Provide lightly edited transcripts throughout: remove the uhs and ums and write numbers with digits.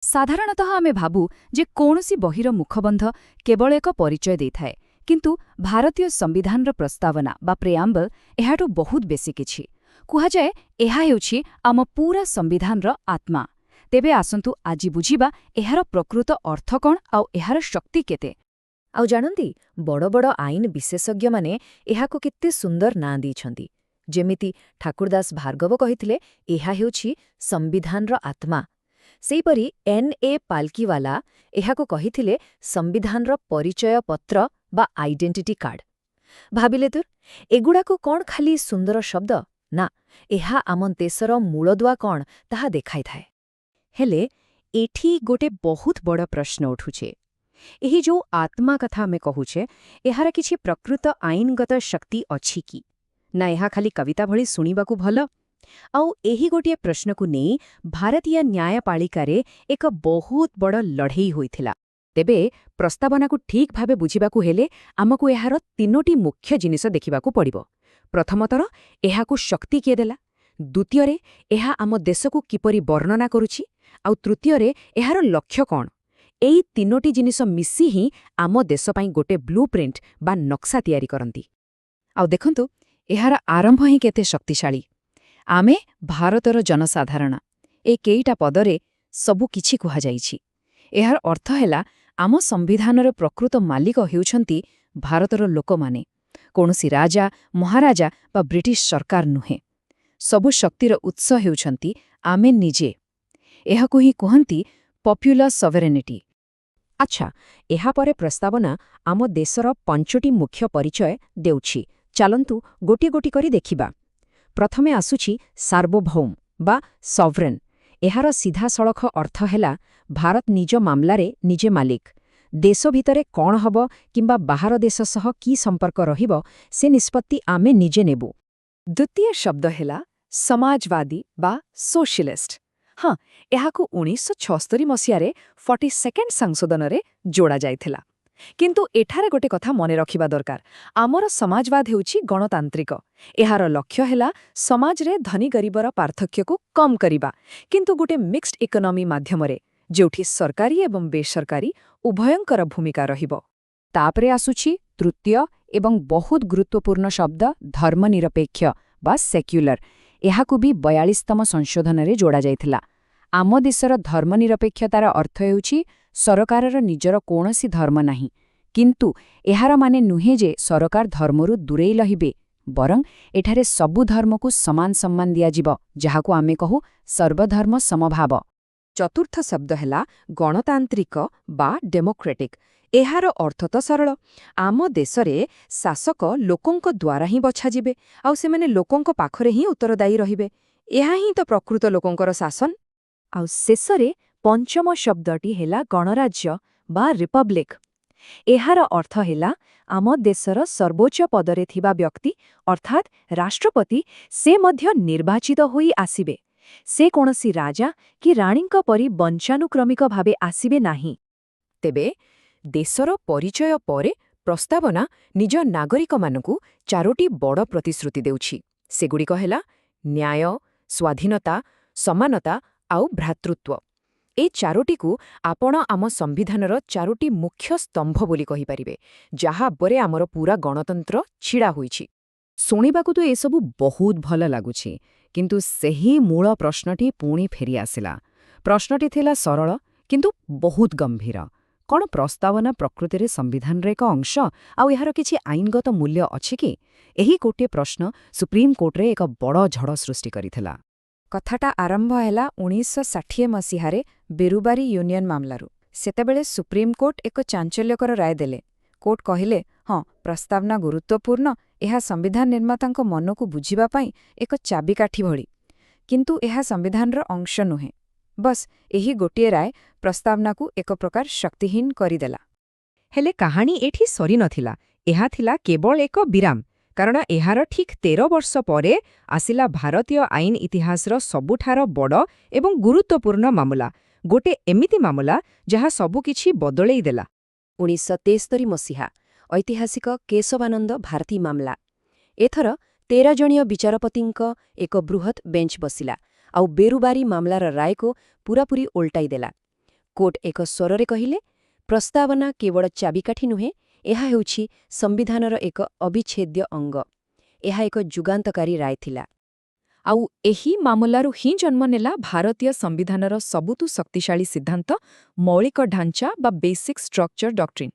ସାଧାରଣତଃ ଆମେ ଭାବୁ ଯେ କୌଣସି ବହିର ମୁଖବନ୍ଧ କେବଳ ଏକ ପରିଚୟ ଦେଇଥାଏ, କିନ୍ତୁ ଭାରତୀୟ ସମ୍ବିଧାନର ପ୍ରସ୍ତାବନା ବା ପ୍ରେଆମ୍ବଲ ଏହାଠୁ ବହୁତ ବେଶୀ କିଛି। କୁହାଯାଏ ଏହା ହେଉଛି ଆମ ପୂରା ସମ୍ବିଧାନର ଆତ୍ମା। ତେବେ ଆସନ୍ତୁ ଆଜି ବୁଝିବା ଏହାର ପ୍ରକୃତ ଅର୍ଥ କ'ଣ ଆଉ ଏହାର ଶକ୍ତି କେତେ। ଆଉ ଜାଣନ୍ତି, ବଡ଼ ବଡ଼ ଆଇନ ବିଶେଷଜ୍ଞମାନେ ଏହାକୁ କେତେ ସୁନ୍ଦର ନାଁ ଦେଇଛନ୍ତି। ଯେମିତି ଠାକୁରଦାସ ଭାର୍ଗବ କହିଥିଲେ, ଏହା ହେଉଛି ସମ୍ବିଧାନର ଆତ୍ମା। ସେହିପରି N.A. ପାଲ୍କିୱାଲା ଏହାକୁ କହିଥିଲେ ସମ୍ବିଧାନର ପରିଚୟ ପତ୍ର ବା ଆଇଡେଣ୍ଟିଟି କାର୍ଡ। ଭାବିଲେ ତ, ଏଗୁଡ଼ାକୁ କ'ଣ ଖାଲି ସୁନ୍ଦର ଶବ୍ଦ? ନା, ଏହା ଆମ ଦେଶର ମୂଳଦୁଆ କ'ଣ ତାହା ଦେଖାଇଥାଏ। ହେଲେ ଏଠି ଗୋଟେ ବହୁତ ବଡ଼ ପ୍ରଶ୍ନ ଉଠୁଛେ। ଏହି ଯୋଉ ଆତ୍ମା କଥା ଆମେ କହୁଛେ, ଏହାର କିଛି ପ୍ରକୃତ ଆଇନଗତ ଶକ୍ତି ଅଛି କି? ନା ଏହା ଖାଲି କବିତା ଭଳି ଶୁଣିବାକୁ ଭଲ? ଆଉ ଏହି ଗୋଟିଏ ପ୍ରଶ୍ନକୁ ନେଇ ଭାରତୀୟ ନ୍ୟାୟପାଳିକାରେ ଏକ ବହୁତ ବଡ଼ ଲଢ଼େଇ ହୋଇଥିଲା। ତେବେ ପ୍ରସ୍ତାବନାକୁ ଠିକ୍ ଭାବେ ବୁଝିବାକୁ ହେଲେ ଆମକୁ ଏହାର ତିନୋଟି ମୁଖ୍ୟ ଜିନିଷ ଦେଖିବାକୁ ପଡ଼ିବ। ପ୍ରଥମତଃ, ଏହାକୁ ଶକ୍ତି କିଏ ଦେଲା? ଦ୍ୱିତୀୟରେ, ଏହା ଆମ ଦେଶକୁ କିପରି ବର୍ଣ୍ଣନା କରୁଛି? ଆଉ ତୃତୀୟରେ, ଏହାର ଲକ୍ଷ୍ୟ କ'ଣ? ଏଇ ତିନୋଟି ଜିନିଷ ମିଶି ହିଁ ଆମ ଦେଶ ପାଇଁ ଗୋଟେ ବ୍ଲୁପ୍ରିଣ୍ଟ ବା ନକ୍ସା ତିଆରି କରନ୍ତି। ଆଉ ଦେଖନ୍ତୁ, ଏହାର ଆରମ୍ଭ ହିଁ କେତେ ଶକ୍ତିଶାଳୀ। ଆମେ ଭାରତର ଜନସାଧାରଣ, ଏ କେଇଟା ପଦରେ ସବୁ କିଛି କୁହାଯାଇଛି। ଏହାର ଅର୍ଥ ହେଲା, ଆମ ସମ୍ବିଧାନର ପ୍ରକୃତ ମାଲିକ ହେଉଛନ୍ତି ଭାରତର ଲୋକମାନେ, କୌଣସି ରାଜା, ମହାରାଜା ବା ବ୍ରିଟିଶ ସରକାର ନୁହେଁ। ସବୁ ଶକ୍ତିର ଉତ୍ସ ହେଉଛନ୍ତି ଆମେ ନିଜେ। ଏହାକୁ ହିଁ କୁହନ୍ତି ପପୁଲାର ସଭରେନିଟି। ଆଚ୍ଛା, ଏହାପରେ ପ୍ରସ୍ତାବନା ଆମ ଦେଶର 5ଟି ମୁଖ୍ୟ ପରିଚୟ ଦେଉଛି। ଚାଲନ୍ତୁ ଗୋଟିଏ ଗୋଟି କରି ଦେଖିବା। ପ୍ରଥମେ ଆସୁଛି ସାର୍ବଭୌମ ବା ସଭରେନ୍। ଏହାର ସିଧାସଳଖ ଅର୍ଥ ହେଲା, ଭାରତ ନିଜ ମାମଲାରେ ନିଜେ ମାଲିକ। ଦେଶ ଭିତରେ କ'ଣ ହେବ କିମ୍ବା ବାହାର ଦେଶ ସହ କି ସମ୍ପର୍କ ରହିବ, ସେ ନିଷ୍ପତ୍ତି ଆମେ ନିଜେ ନେବୁ। ଦ୍ୱିତୀୟ ଶବ୍ଦ ହେଲା ସମାଜବାଦୀ ବା ସୋସିଆଲିଷ୍ଟ। ହଁ, ଏହାକୁ 1976 ମସିହାରେ 42nd ସଂଶୋଧନରେ ଯୋଡ଼ାଯାଇଥିଲା। କିନ୍ତୁ ଏଠାରେ ଗୋଟେ କଥା ମନେ ରଖିବା ଦରକାର, ଆମର ସମାଜବାଦ ହେଉଛି ଗଣତାନ୍ତ୍ରିକ। ଏହାର ଲକ୍ଷ୍ୟ ହେଲା ସମାଜରେ ଧନୀ ଗରିବର ପାର୍ଥକ୍ୟକୁ କମ୍ କରିବା, କିନ୍ତୁ ଗୋଟେ ମିକ୍ସଡ ଇକୋନୋମି ମାଧ୍ୟମରେ, ଯେଉଁଠି ସରକାରୀ ଏବଂ ବେସରକାରୀ ଉଭୟଙ୍କର ଭୂମିକା ରହିବ। ତାପରେ ଆସୁଛି ତୃତୀୟ ଏବଂ ବହୁତ ଗୁରୁତ୍ୱପୂର୍ଣ୍ଣ ଶବ୍ଦ ଧର୍ମନିରପେକ୍ଷ ବା ସେକ୍ୟୁଲାର। ଏହାକୁ ବି 42ତମ ସଂଶୋଧନରେ ଯୋଡ଼ାଯାଇଥିଲା। ଆମ ଦେଶର ଧର୍ମନିରପେକ୍ଷତାର ଅର୍ଥ ହେଉଛି ସରକାରର ନିଜର କୌଣସି ଧର୍ମ ନାହିଁ। କିନ୍ତୁ ଏହାର ମାନେ ନୁହେଁ ଯେ ସରକାର ଧର୍ମରୁ ଦୂରେଇ ରହିବେ, ବରଂ ଏଠାରେ ସବୁ ଧର୍ମକୁ ସମାନ ସମ୍ମାନ ଦିଆଯିବ, ଯାହାକୁ ଆମେ କହୁ ସର୍ବଧର୍ମ ସମଭାବ। ଚତୁର୍ଥ ଶବ୍ଦ ହେଲା ଗଣତାନ୍ତ୍ରିକ ବା ଡେମୋକ୍ରେଟିକ୍। ଏହାର ଅର୍ଥ ତ ସରଳ, ଆମ ଦେଶରେ ଶାସକ ଲୋକଙ୍କ ଦ୍ୱାରା ହିଁ ବଛାଯିବେ, ଆଉ ସେମାନେ ଲୋକଙ୍କ ପାଖରେ ହିଁ ଉତ୍ତରଦାୟୀ ରହିବେ। ଏହା ହିଁ ତ ପ୍ରକୃତ ଲୋକଙ୍କର ଶାସନ। ଆଉ ଶେଷରେ ପଞ୍ଚମ ଶବ୍ଦଟି ହେଲା ଗଣରାଜ୍ୟ ବା ରିପବ୍ଲିକ। ଏହାର ଅର୍ଥ ହେଲା, ଆମ ଦେଶର ସର୍ବୋଚ୍ଚ ପଦରେ ଥିବା ବ୍ୟକ୍ତି ଅର୍ଥାତ୍ ରାଷ୍ଟ୍ରପତି, ସେ ମଧ୍ୟ ନିର୍ବାଚିତ ହୋଇ ଆସିବେ। ସେ କୌଣସି ରାଜା କି ରାଣୀଙ୍କ ପରି ବଂଶାନୁକ୍ରମିକ ଭାବେ ଆସିବେ ନାହିଁ। ତେବେ ଦେଶର ପରିଚୟ ପରେ ପ୍ରସ୍ତାବନା ନିଜ ନାଗରିକମାନଙ୍କୁ 4ଟି ବଡ଼ ପ୍ରତିଶ୍ରୁତି ଦେଉଛି। ସେଗୁଡ଼ିକ ହେଲା ନ୍ୟାୟ, ସ୍ୱାଧୀନତା, ସମାନତା ଆଉ ଭ୍ରାତୃତ୍ୱ। ଏ 4ଟିକୁ ଆପଣ ଆମ ସମ୍ବିଧାନର 4ଟି ମୁଖ୍ୟ ସ୍ତମ୍ଭ ବୋଲି କହିପାରିବେ, ଯାହା ଉପରେ ଆମର ପୂରା ଗଣତନ୍ତ୍ର ଛିଡ଼ା ହୋଇଛି। ଶୁଣିବାକୁ ତ ଏସବୁ ବହୁତ ଭଲ ଲାଗୁଛି, କିନ୍ତୁ ସେହି ମୂଳ ପ୍ରଶ୍ନଟି ପୁଣି ଫେରିଆସିଲା। ପ୍ରଶ୍ନଟି ଥିଲା ସରଳ କିନ୍ତୁ ବହୁତ ଗମ୍ଭୀର। କ'ଣ ପ୍ରସ୍ତାବନା ପ୍ରକୃତିରେ ସମ୍ବିଧାନର ଏକ ଅଂଶ, ଆଉ ଏହାର କିଛି ଆଇନଗତ ମୂଲ୍ୟ ଅଛି କି? ଏହି ଗୋଟିଏ ପ୍ରଶ୍ନ ସୁପ୍ରିମକୋର୍ଟରେ ଏକ ବଡ଼ ଝଡ଼ ସୃଷ୍ଟି କରିଥିଲା। କଥାଟା ଆରମ୍ଭ ହେଲା 1960 ମସିହାରେ ବେରୁବାରୀ ୟୁନିୟନ ମାମଲାରୁ। ସେତେବେଳେ ସୁପ୍ରିମକୋର୍ଟ ଏକ ଚାଞ୍ଚଲ୍ୟକର ରାୟ ଦେଲେ। କୋର୍ଟ କହିଲେ, ହଁ, ପ୍ରସ୍ତାବନା ଗୁରୁତ୍ୱପୂର୍ଣ୍ଣ, ଏହା ସମ୍ବିଧାନ ନିର୍ମାତାଙ୍କ ମନକୁ ବୁଝିବା ପାଇଁ ଏକ ଚାବିକାଠି ଭଳି, କିନ୍ତୁ ଏହା ସମ୍ବିଧାନର ଅଂଶ ନୁହେଁ। ବସ୍ ଏହି ଗୋଟିଏ ରାୟ ପ୍ରସ୍ତାବନାକୁ ଏକ ପ୍ରକାର ଶକ୍ତିହୀନ କରିଦେଲା। ହେଲେ କାହାଣୀ ଏଠି ସରିନଥିଲା। ଏହା ଥିଲା କେବଳ ଏକ ବିରାମ, କାରଣ ଏହାର ଠିକ୍ 13 ବର୍ଷ ପରେ ଆସିଲା ଭାରତୀୟ ଆଇନ ଇତିହାସର ସବୁଠାରୁ ବଡ଼ ଏବଂ ଗୁରୁତ୍ୱପୂର୍ଣ୍ଣ ମାମଲା, ଗୋଟେ ଏମିତି ମାମଲା ଯାହା ସବୁକିଛି ବଦଳେଇ ଦେଲା। 1973 ମସିହା ଐତିହାସିକ କେଶବାନନ୍ଦ ଭାରତୀ ମାମଲା। ଏଥର 13 ଜଣୀୟ ବିଚାରପତିଙ୍କ ଏକ ବୃହତ୍ ବେଞ୍ଚ ବସିଲା ଆଉ ବେରୁବାରୀ ମାମଲାର ରାୟକୁ ପୂରାପୂରି ଓଲଟାଇ ଦେଲା। କୋର୍ଟ ଏକ ସ୍ୱରରେ କହିଲେ, ପ୍ରସ୍ତାବନା କେବଳ ଚାବିକାଠି ନୁହେଁ, ଏହା ହେଉଛି ସମ୍ବିଧାନର ଏକ ଅବିଚ୍ଛେଦ୍ୟ ଅଙ୍ଗ। ଏହା ଏକ ଯୁଗାନ୍ତକାରୀ ରାୟ ଥିଲା। ଆଉ ଏହି ମାମଲାରୁ ହିଁ ଜନ୍ମ ନେଲା ଭାରତୀୟ ସମ୍ବିଧାନର ସବୁଠୁ ଶକ୍ତିଶାଳୀ ସିଦ୍ଧାନ୍ତ ମୌଳିକ ଢାଞ୍ଚା ବା ବେସିକ୍ ଷ୍ଟ୍ରକ୍ଚର ଡକ୍ଟ୍ରିନ୍।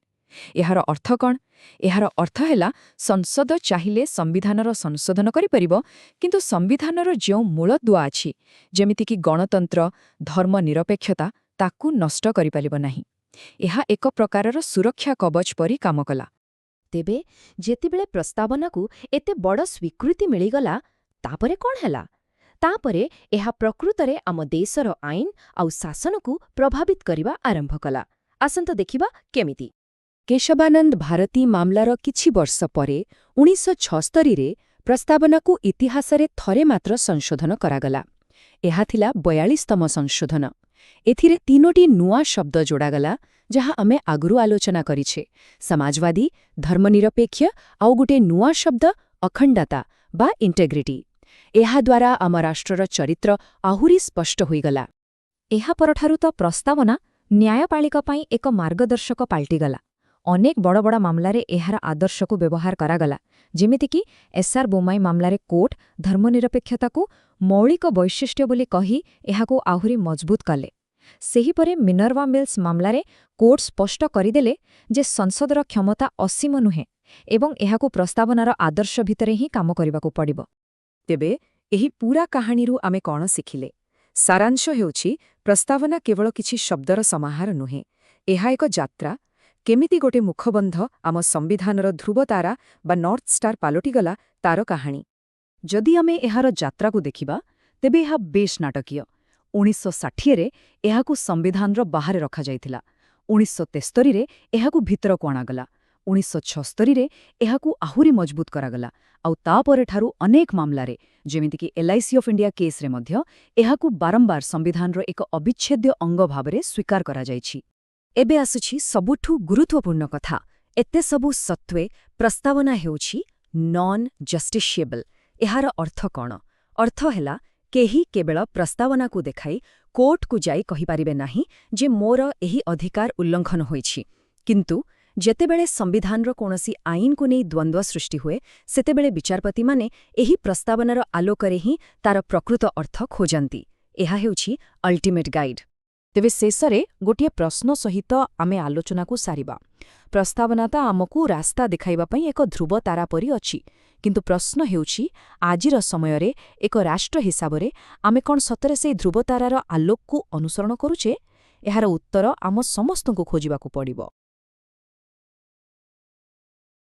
ଏହାର ଅର୍ଥ କ'ଣ? ଏହାର ଅର୍ଥ ହେଲା ସଂସଦ ଚାହିଁଲେ ସମ୍ବିଧାନର ସଂଶୋଧନ କରିପାରିବ, କିନ୍ତୁ ସମ୍ବିଧାନର ଯେଉଁ ମୂଳଦୁଆ ଅଛି, ଯେମିତିକି ଗଣତନ୍ତ୍ର, ଧର୍ମନିରପେକ୍ଷତା, ତାକୁ ନଷ୍ଟ କରିପାରିବ ନାହିଁ। ଏହା ଏକ ପ୍ରକାରର ସୁରକ୍ଷା କବଚ ପରି କାମ କଲା। ତେବେ ଯେତେବେଳେ ପ୍ରସ୍ତାବନାକୁ ଏତେ ବଡ଼ ସ୍ୱୀକୃତି ମିଳିଗଲା, ତାପରେ କ'ଣ ହେଲା? ତାପରେ ଏହା ପ୍ରକୃତରେ ଆମ ଦେଶର ଆଇନ ଆଉ ଶାସନକୁ ପ୍ରଭାବିତ କରିବା ଆରମ୍ଭ କଲା। ଆସନ୍ତୁ ଦେଖିବା କେମିତି। କେଶବାନନ୍ଦ ଭାରତୀ ମାମଲାର କିଛି ବର୍ଷ ପରେ 1976ରେ ପ୍ରସ୍ତାବନାକୁ ଇତିହାସରେ ଥରେ ମାତ୍ର ସଂଶୋଧନ କରାଗଲା। ଏହା ଥିଲା 42ତମ ସଂଶୋଧନ। ଏଥିରେ 3ଟି ନୂଆ ଶବ୍ଦ ଯୋଡ଼ାଗଲା, ଯାହା ଆମେ ଆଗରୁ ଆଲୋଚନା କରିଛେ: ସମାଜବାଦୀ, ଧର୍ମନିରପେକ୍ଷ, ଆଉ ଗୋଟେ ନୂଆ ଶବ୍ଦ ଅଖଣ୍ଡତା ବା ଇଣ୍ଟେଗ୍ରିଟି। ଏହାଦ୍ୱାରା ଆମ ରାଷ୍ଟ୍ରର ଚରିତ୍ର ଆହୁରି ସ୍ପଷ୍ଟ ହୋଇଗଲା। ଏହା ପରଠାରୁ ତ ପ୍ରସ୍ତାବନା ନ୍ୟାୟପାଳିକା ପାଇଁ ଏକ ମାର୍ଗଦର୍ଶକ ପାଲଟିଗଲା। ଅନେକ ବଡ଼ ବଡ଼ ମାମଲାରେ ଏହାର ଆଦର୍ଶକୁ ବ୍ୟବହାର କରାଗଲା। ଯେମିତିକି ଏସ୍ଆର୍ ବୋମାଇ ମାମଲାରେ କୋର୍ଟ ଧର୍ମନିରପେକ୍ଷତାକୁ ମୌଳିକ ବୈଶିଷ୍ଟ୍ୟ ବୋଲି କହି ଏହାକୁ ଆହୁରି ମଜବୁତ କଲେ। ସେହିପରି ମିନର୍ଭା ମିଲ୍ସ ମାମଲାରେ କୋର୍ଟ ସ୍ପଷ୍ଟ କରିଦେଲେ ଯେ ସଂସଦର କ୍ଷମତା ଅସୀମ ନୁହେଁ ଏବଂ ଏହାକୁ ପ୍ରସ୍ତାବନାର ଆଦର୍ଶ ଭିତରେ ହିଁ କାମ କରିବାକୁ ପଡ଼ିବ। ତେବେ ଏହି ପୂରା କାହାଣୀରୁ ଆମେ କ'ଣ ଶିଖିଲେ? ସାରାଂଶ ହେଉଛି, ପ୍ରସ୍ତାବନା କେବଳ କିଛି ଶବ୍ଦର ସମାହାର ନୁହେଁ। ଏହା ଏକ ଯାତ୍ରା, କେମିତି ଗୋଟେ ମୁଖବନ୍ଧ ଆମ ସମ୍ବିଧାନର ଧ୍ରୁବତାରା ବା ନର୍ଥ ଷ୍ଟାର ପାଲଟିଗଲା, ତାର କାହାଣୀ। ଯଦି ଆମେ ଏହାର ଯାତ୍ରାକୁ ଦେଖିବା, ତେବେ ଏହା ବେଶ୍ ନାଟକୀୟ। 1960ରେ ଏହାକୁ ସମ୍ବିଧାନର ବାହାରେ ରଖାଯାଇଥିଲା। 1973ରେ ଏହାକୁ ଭିତରକୁ ଅଣାଗଲା। 1976ରେ ଏହାକୁ ଆହୁରି ମଜବୁତ କରାଗଲା। ଆଉ ତାପରେଠାରୁ ଅନେକ ମାମଲାରେ, ଯେମିତିକି LIC ଅଫ୍ ଇଣ୍ଡିଆ କେସ୍ରେ ମଧ୍ୟ ଏହାକୁ ବାରମ୍ବାର ସମ୍ବିଧାନର ଏକ ଅବିଚ୍ଛେଦ୍ୟ ଅଙ୍ଗ ଭାବରେ ସ୍ୱୀକାର କରାଯାଇଛି। ଏବେ ଆସୁଛି ସବୁଠୁ ଗୁରୁତ୍ୱପୂର୍ଣ୍ଣ କଥା। ଏତେ ସବୁ ସତ୍ତ୍ୱେ ପ୍ରସ୍ତାବନା ହେଉଛି ନନ୍ ଜଷ୍ଟିସିଏବଲ୍। ଏହାର ଅର୍ଥ କ'ଣ? ଅର୍ଥ ହେଲା, କେହି କେବଳ ପ୍ରସ୍ତାବନାକୁ ଦେଖାଇ କୋର୍ଟକୁ ଯାଇ କହିପାରିବେ ନାହିଁ ଯେ ମୋର ଏହି ଅଧିକାର ଉଲ୍ଲଂଘନ ହୋଇଛି। କିନ୍ତୁ ଯେତେବେଳେ ସମ୍ବିଧାନର କୌଣସି ଆଇନକୁ ନେଇ ଦ୍ୱନ୍ଦ୍ୱ ସୃଷ୍ଟି ହୁଏ, ସେତେବେଳେ ବିଚାରପତିମାନେ ଏହି ପ୍ରସ୍ତାବନାର ଆଲୋକରେ ହିଁ ତାର ପ୍ରକୃତ ଅର୍ଥ ଖୋଜନ୍ତି। ଏହା ହେଉଛି ଅଲ୍ଟିମେଟ୍ ଗାଇଡ୍। ତେବେ ଶେଷରେ ଗୋଟିଏ ପ୍ରଶ୍ନ ସହିତ ଆମେ ଆଲୋଚନାକୁ ସାରିବା। ପ୍ରସ୍ତାବନାଟା ଆମକୁ ରାସ୍ତା ଦେଖାଇବା ପାଇଁ ଏକ ଧ୍ରୁବ ତାରା ପରି ଅଛି, କିନ୍ତୁ ପ୍ରଶ୍ନ ହେଉଛି, ଆଜିର ସମୟରେ ଏକ ରାଷ୍ଟ୍ର ହିସାବରେ ଆମେ କ'ଣ ସତରେ ସେହି ଧ୍ରୁବତାରାର ଆଲୋକକୁ ଅନୁସରଣ କରୁଛେ? ଏହାର ଉତ୍ତର ଆମ ସମସ୍ତଙ୍କୁ ଖୋଜିବାକୁ ପଡ଼ିବ।